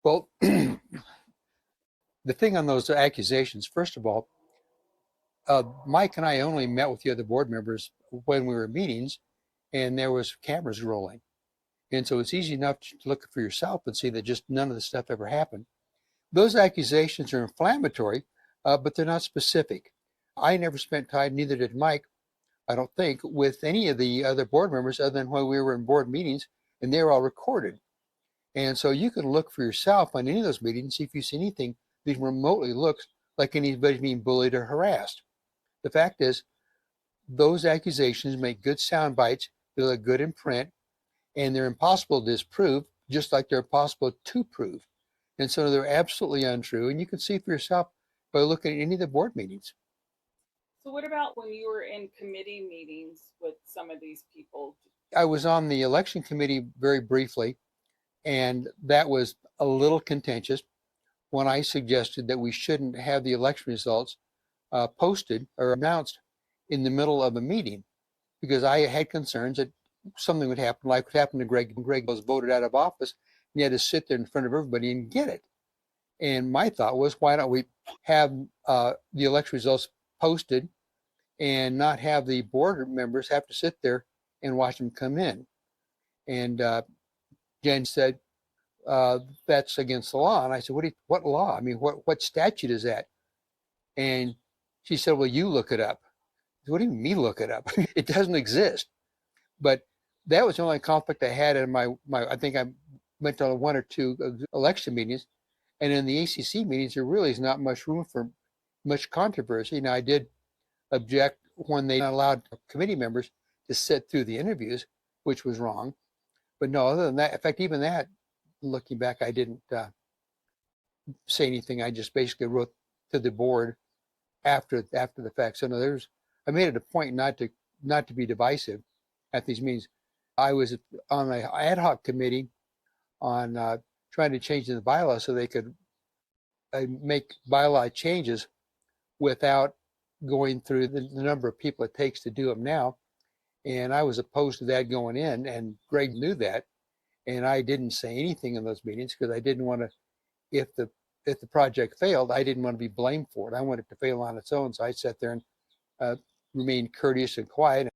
Well, the thing on those accusations, first of all, Mike and I only met with the other board members when we were in meetings and there was cameras rolling. And so it's easy enough to look for yourself and see that just none of the stuff ever happened. Those accusations are inflammatory, but they're not specific. I never spent time, neither did Mike, I don't think, with any of the other board members other than when we were in board meetings, and they were all recorded. And so you can look for yourself on any of those meetings, see if you see anything that remotely looks like anybody's being bullied or harassed. The fact is, those accusations make good sound bites, they look good in print, and they're impossible to disprove, just like they're impossible to prove. And so they're absolutely untrue. And you can see for yourself by looking at any of the board meetings. So what about when you were in committee meetings with some of these people? I was on the election committee very briefly, and that was a little contentious when I suggested that we shouldn't have the election results posted or announced in the middle of a meeting, because I had concerns that something would happen, like what happened to Greg. Greg was voted out of office, and he had to sit there in front of everybody and get it. And my thought was, why don't we have the election results posted and not have the board members have to sit there and watch them come in? And Jen said, that's against the law. And I said, what law? I mean, what statute is that? And she said, well, you look it up. I said, what do you mean me look it up? It doesn't exist. But that was the only conflict I had in my I think I went to one or two election meetings. And in the ACC meetings, there really is not much room for much controversy. Now, I did object when they allowed committee members to sit through the interviews, which was wrong. But no, other than that, in fact, even that, looking back, I didn't say anything. I just basically wrote to the board after the fact. So no, I made it a point not to be divisive at these meetings. I was on an ad hoc committee on trying to change the bylaw so they could make bylaw changes without going through the number of people it takes to do them now. And I was opposed to that going in, and Greg knew that. And I didn't say anything in those meetings because I didn't want to, if the project failed, I didn't want to be blamed for it. I wanted it to fail on its own. So I sat there and remained courteous and quiet.